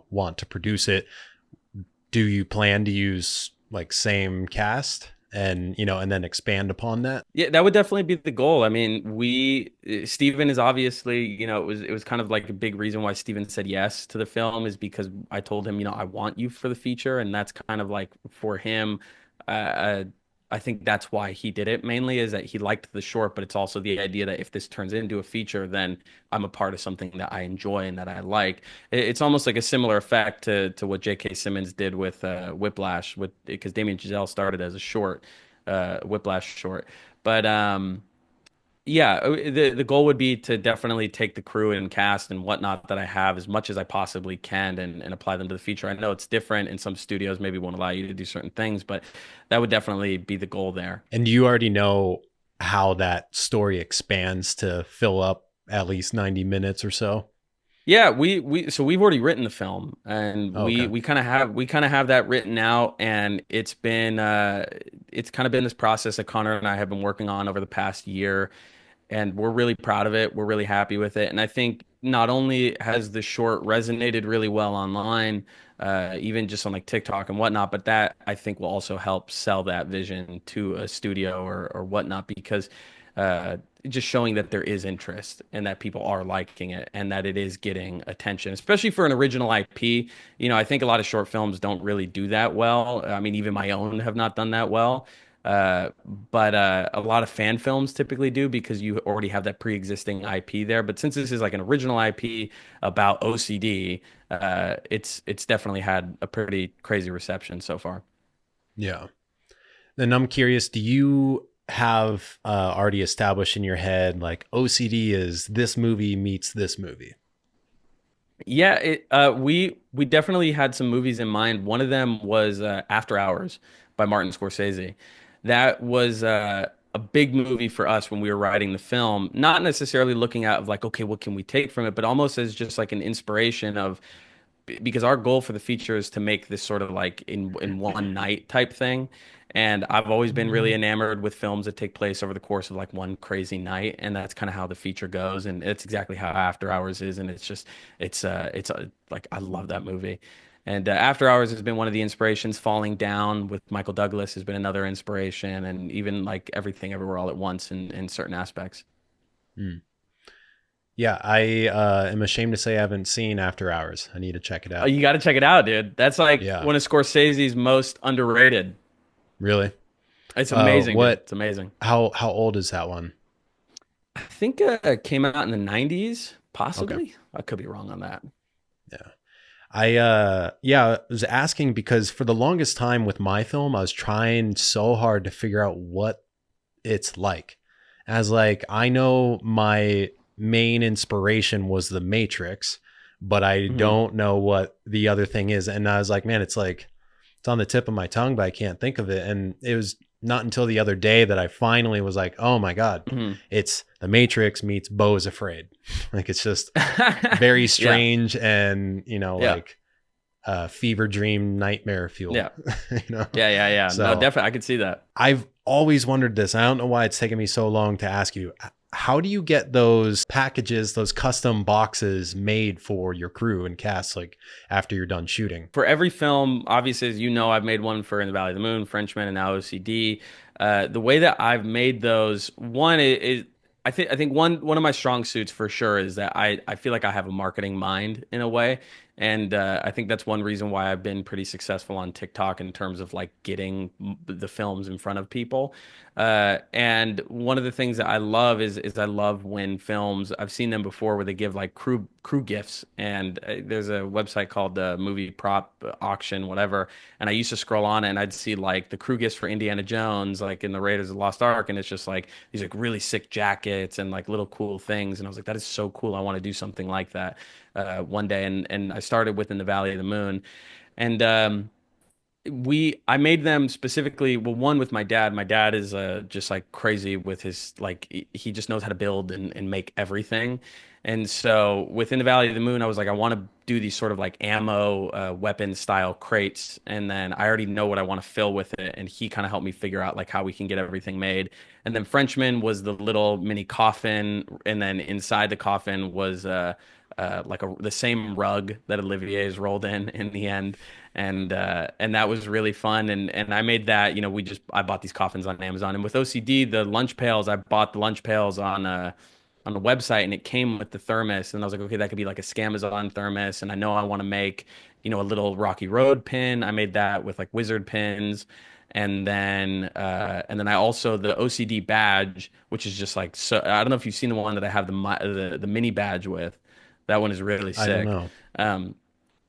want to produce it. Do you plan to use like same cast and then expand upon that? Yeah, that would definitely be the goal. I mean, Steven is obviously, it was kind of like a big reason why Steven said yes to the film, is because I told him, I want you for the feature. And that's kind of like for him, uh, I think that's why he did it mainly, is that he liked the short, but it's also the idea that if this turns into a feature, then I'm a part of something that I enjoy and that I like. It's almost like a similar effect to what J.K. Simmons did with Whiplash, because Damien Chazelle started as a short, Whiplash short. But yeah, the goal would be to definitely take the crew and cast and whatnot that I have as much as I possibly can, and apply them to the feature. I know it's different, and some studios maybe won't allow you to do certain things, but that would definitely be the goal there. And do you already know how that story expands to fill up at least 90 minutes or so? Yeah, so we've already written the film, and Oh, we okay. we kind of have that written out, and it's kind of been this process that Connor and I have been working on over the past year, and we're really proud of it. We're really happy with it. And I think not only has the short resonated really well online, even just on like TikTok and whatnot, but that I think will also help sell that vision to a studio or whatnot, because just showing that there is interest and that people are liking it and that it is getting attention, especially for an original IP. I think a lot of short films don't really do that well. I mean, even my own have not done that well. But a lot of fan films typically do, because you already have that pre-existing IP there. But since this is like an original IP about OCD, it's definitely had a pretty crazy reception so far. Yeah. Then I'm curious, do you have already established in your head like OCD is this movie meets this movie? Yeah, we definitely had some movies in mind. One of them was After Hours by Martin Scorsese. That was a big movie for us when we were writing the film. Not necessarily looking at of like, okay, what can we take from it, but almost as just like an inspiration of, because our goal for the feature is to make this sort of like in one night type thing. And I've always been really enamored with films that take place over the course of like one crazy night, and that's kind of how the feature goes, and it's exactly how After Hours is, and it's like I love that movie. And After Hours has been one of the inspirations. Falling Down with Michael Douglas has been another inspiration, and even like Everything Everywhere All at Once in certain aspects. Hmm. Yeah, I am ashamed to say I haven't seen After Hours. I need to check it Oh, out. you got to check it out, dude. That's like Yeah, one of Scorsese's most underrated. really. It's amazing, dude. What? It's amazing. How old is that one? I think it came out in the 90s, Okay. possibly. I could be wrong on that. Yeah. I was asking because for the longest time with my film, I was trying so hard to figure out what it's like. As like I know my main inspiration was The Matrix, but I Hmm. don't know what the other thing is. And I was like, man, it's like it's on the tip of my tongue, but I can't think of it. And it was not until the other day that I finally was like, oh my God, Hmm. it's The Matrix meets Beau is Afraid. Like it's just very Yeah. strange and, Yeah. like fever dream nightmare fuel, Yeah. you know? Yeah. Yeah. Yeah. No, So definitely. I could see that. I've always wondered this. I don't know why it's taken me so long to ask you. how do you get those packages, those custom boxes made for your crew and cast, like after you're done shooting? For every film, obviously, as you know, I've made one for In the Valley of the Moon, Frenchman, and now O.C.D. The way that I've made those, one is I think one of my strong suits for sure is that I feel like I have a marketing mind in a way, and I think that's one reason why I've been pretty successful on TikTok in terms of like getting the films in front of people. And one of the things that I love is I love when films, I've seen them before where they give like crew gifts, and there's a website called the Movie Prop Auction, whatever. And I used to scroll on it and I'd see like the crew gifts for Indiana Jones, like in the Raiders of the Lost Ark, and it's just like these like really sick jackets and like little cool things. And I was like, that is so cool. I want to do something like that one day. And I started with In the Valley of the Moon, and I made them specifically, well, one with my dad. My dad is just like crazy with his, like he just knows how to build and make everything. And so within the Valley of the Moon, I was like, I want to do these sort of like ammo weapon style crates, and then I already know what I want to fill with it, and he kind of helped me figure out like how we can get everything made. And then Frenchman was the little mini coffin, and then inside the coffin was like the same rug that Olivier's rolled in the end, and that was really fun. And I made that. I bought these coffins on Amazon, and with O.C.D. the lunch pails, I bought the lunch pails on the website, and it came with the thermos, and I was like, okay, that could be like a Scamazon thermos, and I know I want to make a little Rocky Road pin. I made that with like wizard pins. And then I also, the O.C.D. badge, which is just like, so I don't know if you've seen the one that I have the mini badge with. That one is really I don't sick. know. Um,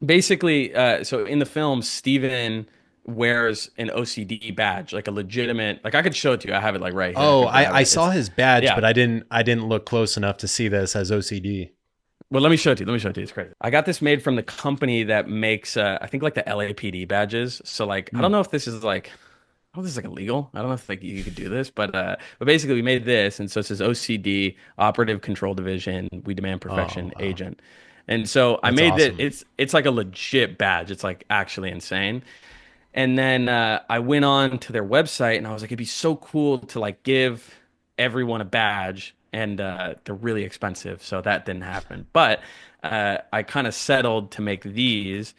Basically, so in the film, Steven wears an O.C.D. badge, like a legitimate, like I could show it to you. I have it like right here. I Oh, could grab I it. saw his badge, Yeah. but I didn't look close enough to see this as OCD. Well, let me show it to you. Let me show it to you. It's crazy. I got this made from the company that makes, I think like the LAPD badges. So like, I Hmm. don't know if this is like, oh, this is like illegal. I don't know if like you could do this, but basically we made this, and so it says OCD, Operative Control Division. We demand Oh, perfection, wow. agent. And so I That's made that. awesome. It's like a legit badge. It's like actually insane. And then I went on to their website and I was like, it'd be so cool to like give everyone a badge, and they're really expensive, so that didn't happen. But I kind of settled to make these.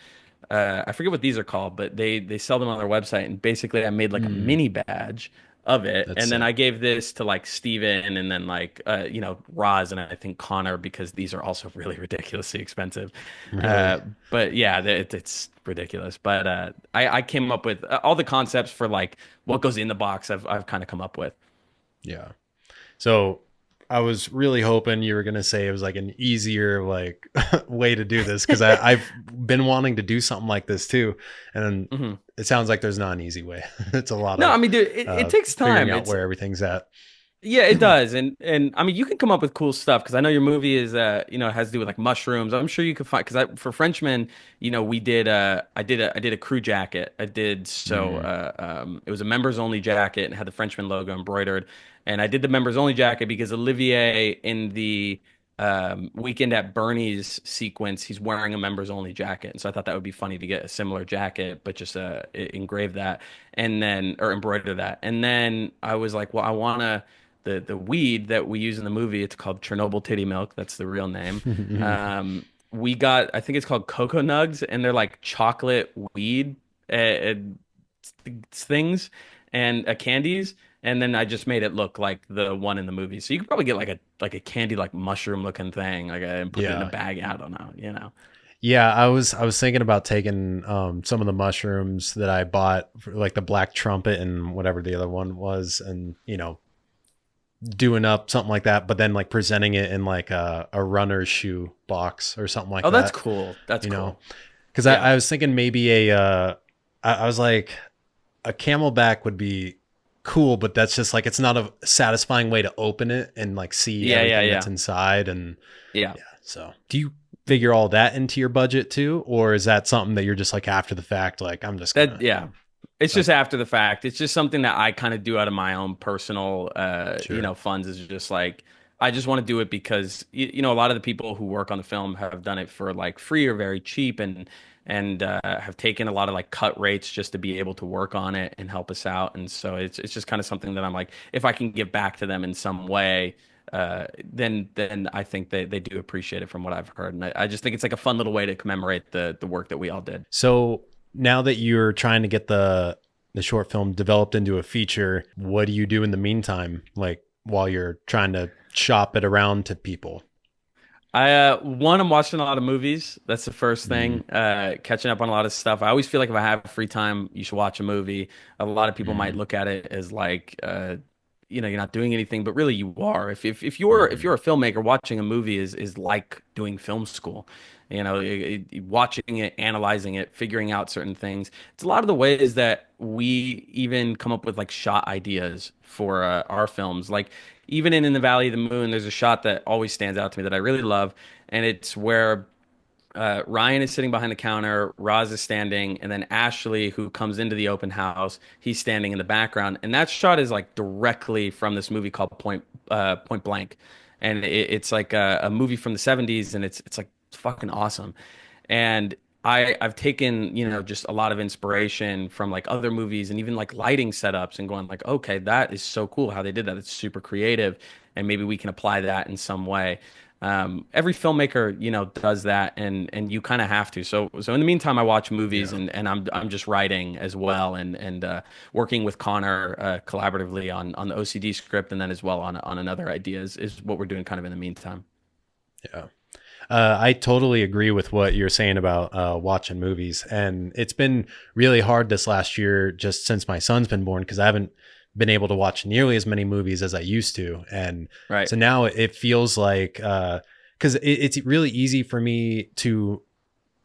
I forget what these are called, but they sell them on their website, and basically I made like a Hmm. mini badge of it, That's and then I sick. gave this to like Steven, and then like Roz, and I think Connor, because these are also really ridiculously expensive. Really? Uh, but yeah, it's ridiculous. But I came up with all the concepts for like what goes in the box. I've kind of come up with. Yeah. So I was really hoping you were gonna say it was like an easier like way to do this because I've been wanting to do something like this too, and Mhm. it sounds like there's not an easy way. It's a lot No, I of mean, dude, it takes figuring time. out where everything's at. Yeah, it does, and I mean, you can come up with cool stuff because I know your movie is, has to do with like mushrooms. I'm sure you could find, because for Frenchmen, we did I did a crew jacket. I did so Mm. it was a members only jacket and had the Frenchman logo embroidered, and I did the members only jacket because Olivier in the Weekend at Bernie's sequence, he's wearing a members only jacket, and so I thought that would be funny to get a similar jacket, but just engrave that and then or embroider that, and then I was like, well, I wanna the weed that we use in the movie. It's called Chernobyl titty milk. That's the real name. We got, I think it's called Cocoa Nugs, and they're like chocolate weed uh, things and candies. And then I just made it look like the one in the movie. So you could probably get like a candy like mushroom looking thing, like and put it in a Yeah. bag. I don't know. Yeah, I was thinking about taking some of the mushrooms that I bought for like the black trumpet and whatever the other one was, and doing up something like that, but then like presenting it in like a runner's shoe box or something like Oh, that's that. cool. That's You know, cool. because Yeah. I was thinking maybe I was like a camelback would be cool, but that's just like it's not a satisfying way to open it and like see Yeah, yeah, everything that's yeah. inside. And Yeah. yeah, so do you figure all that into your budget too, or is that something that you're just like after the fact, like I'm just That gonna yeah. It's just okay, after the fact. It's just something that I kind of do out of my own personal sure, funds, is just like I just want to do it because a lot of the people who work on the film have done it for like free or very cheap, and have taken a lot of like cut rates just to be able to work on it and help us out. And so it's just kind of something that I'm like, if I can give back to them in some way, then I think they do appreciate it from what I've heard. And I just think it's like a fun little way to commemorate the work that we all did. So now that you're trying to get the short film developed into a feature, what do you do in the meantime? Like while you're trying to shop it around to people? I'm watching a lot of movies. That's the first Mm-hmm. thing. Catching up on a lot of stuff. I always feel like if I have free time, you should watch a movie. A lot of people might look at it as like, you're not doing anything, but really you are. If Mm-hmm. you're a filmmaker, watching a movie is like doing film school. Watching it, analyzing it, figuring out certain things. It's a lot of the ways that we even come up with like shot ideas for our films. Like even in the Valley of the Moon, there's a shot that always stands out to me that I really love, and it's where Ryan is sitting behind the counter, Roz is standing, and then Ashley, who comes into the open house, he's standing in the background, and that shot is like directly from this movie called Point Blank, and it's like a movie from the '70s, and it's like fucking awesome, and I've taken just a lot of inspiration from like other movies and even like lighting setups and going like, okay, that is so cool how they did that. It's super creative, and maybe we can apply that in some way. Every filmmaker, does that, and you kind of have to. So in the meantime, I watch movies, Yeah. and I'm just writing as well, and working with Connor collaboratively on the O.C.D script, and then as well on another idea is what we're doing kind of in the meantime. Yeah. I totally agree with what you're saying about watching movies. And it's been really hard this last year just since my son's been born because I haven't been able to watch nearly as many movies as I used to. And Right. so now it feels like, because it's really easy for me to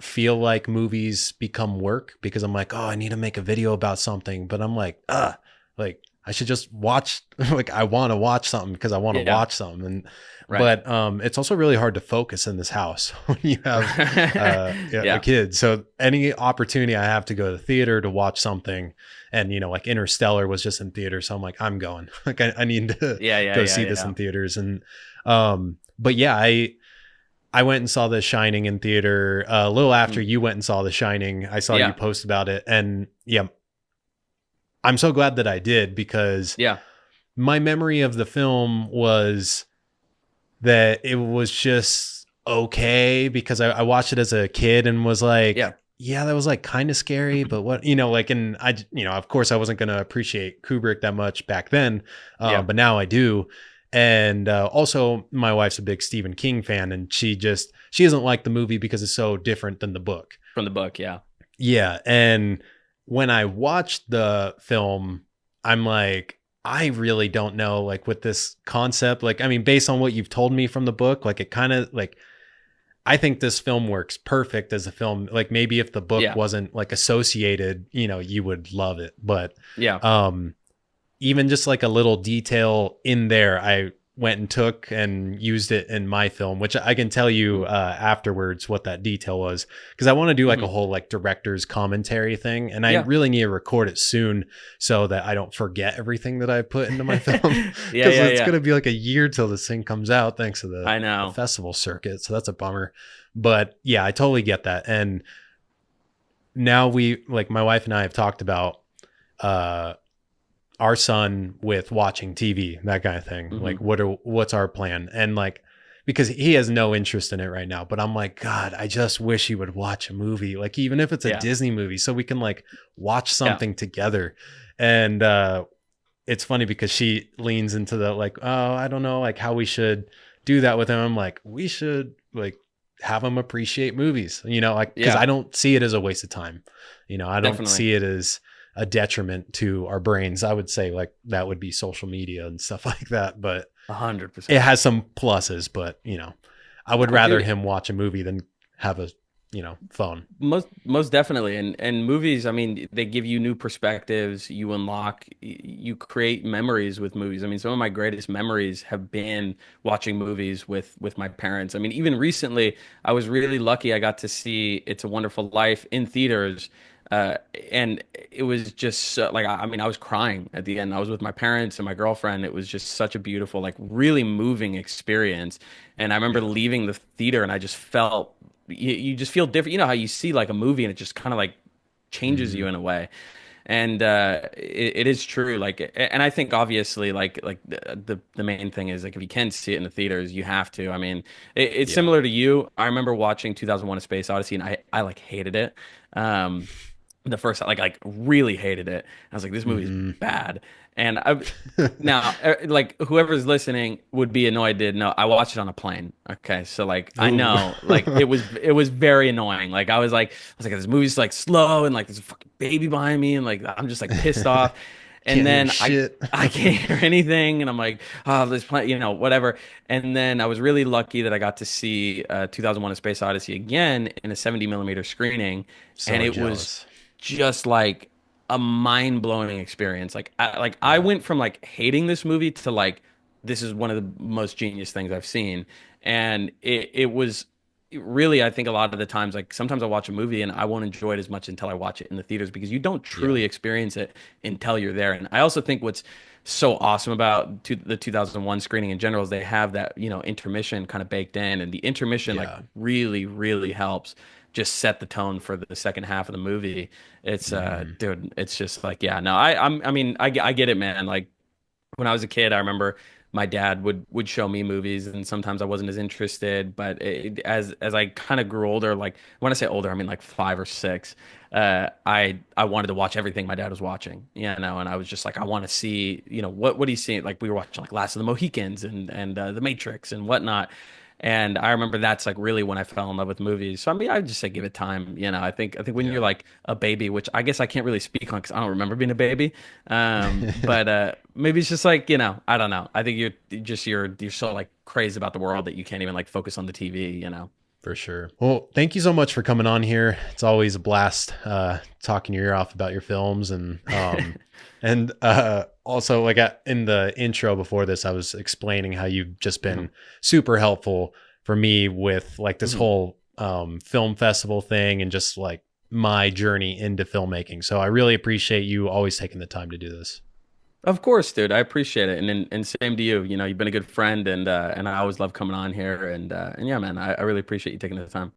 feel like movies become work because I'm like, oh, I need to make a video about something. But I'm like I should just watch, like I want to watch something because I want to Yeah. watch something. And Right. it's also really hard to focus in this house when you have yeah, a Yeah. kid. So any opportunity I have to go to the theater to watch something, and like Interstellar was just in theater, so I'm like, I'm going. Like I need to Yeah. Yeah. go Yeah. see this Yeah. in theaters. And but yeah, I went and saw The Shining in theater a little after Mm. you went and saw The Shining. I saw you Yeah. post about it, and yeah, I'm so glad that I did because Yeah. my memory of the film was that it was just okay because I watched it as a kid and was like, Yeah. yeah, that was like kind of scary, but what, like, and of course I wasn't going to appreciate Kubrick that much back then. Yeah. But now I do. And also my wife's a big Stephen King fan, and she doesn't like the movie because it's so different than the book. From the book. Yeah. Yeah. And when I watched the film, I'm like, I really don't know, like with this concept, like, I mean, based on what you've told me from the book, like it kind of like, I think this film works perfect as a film. Like maybe if the book Yeah. wasn't like associated, you would love it. But Yeah. even just like a little detail in there, I went and took and used it in my film, which I can tell you afterwards what that detail was, because I want to do like a Mhm. whole like director's commentary thing, and I Yeah. really need to record it soon so that I don't forget everything that I put into my film, Yeah. because Yeah. it's Yeah. gonna be like a year till this thing comes out thanks to I the know. festival circuit, so that's a bummer. But yeah, I totally get that. And now we, like, my wife and I have talked about uh our son with watching TV, that kind of thing. Like, Hmm. what's our plan? And like, because he has no interest in it right now, but I'm like, God, I just wish he would watch a movie, like even if it's a Yeah. Disney movie, so we can like watch Yeah. something together. And it's funny because she leans into the like, oh, I don't know, like how we should do that with him. I'm like, we should like have him appreciate movies, like, because Yeah. I don't see it as a waste of time. I don't Definitely. see it as a detriment to our brains. I would say like that would be social media and stuff like that, but A hundred it percent. has some pluses. But I would No, rather dude. him watch a movie than have a phone. Most definitely, and movies. I mean, they give you new perspectives. You unlock, you create memories with movies. I mean, some of my greatest memories have been watching movies with my parents. I mean, even recently, I was really lucky. I got to see It's a Wonderful Life in theaters, uh, and it was just so, like I mean, I was crying at the end. I was with my parents and my girlfriend. It was just such a beautiful, like, really moving experience. And I remember Yeah. leaving the theater, and I just felt you just feel different. You know how you see like a movie and it just kind of like changes Hmm. you in a way. And it is true. Like, and I think obviously, like the main thing is like if you can see it in the theaters, you have to. I mean, it's Yeah. similar to you. I remember watching 2001: A Space Odyssey, and I like hated it. Um, the first like really hated it. I was like, this movie is Hmm. bad. And now like whoever's listening would be annoyed. Did know I watched it on a plane. Okay, so like I Ooh. know like it was very annoying. Like I was like this movie's like slow and like there's a fucking baby behind me and like I'm just like pissed off. And Can't hear then I shit. I can't hear anything and I'm like, oh, there's plenty, whatever. And then I was really lucky that I got to see 2001: A Space Odyssey again in a 70 millimeter screening, and So it was jealous. just like a mind-blowing experience. I Yeah. went from like hating this movie to like this is one of the most genius things I've seen. And it was really, I think a lot of the times, like sometimes I watch a movie and I won't enjoy it as much until I watch it in the theaters because you don't Yeah. truly experience it until you're there. And I also think what's so awesome about the 2001 screening in general is they have that, intermission kind of baked in, and the intermission like Yeah. really, really helps just set the tone for the second half of the movie. It's Hmm. dude, it's just like, yeah, no, I mean, I get it, man. Like when I was a kid, I remember my dad would show me movies, and sometimes I wasn't as interested. But as I kind of grew older, like when I say older, I mean like 5 or 6. I wanted to watch everything my dad was watching, and I was just like, I want to see, what he's seeing. Like we were watching like Last of the Mohicans and The Matrix and whatnot. And I remember that's like really when I fell in love with movies. So I mean, I would just say give it time. I think when you're Yeah. like a baby, which I guess I can't really speak on because I don't remember being a baby. But maybe it's just like, I don't know. I think you're so like crazy about the world that you can't even like focus on the TV. For sure. Well, thank you so much for coming on here. It's always a blast talking your ear off about your films and also like in the intro before this, I was explaining how you've just Mhm. been super helpful for me with like this Mhm. whole film festival thing and just like my journey into filmmaking. So I really appreciate you always taking the time to do this. Of course, dude. I appreciate it, and same to you. You've been a good friend, and I always love coming on here, and yeah, man, I really appreciate you taking the time.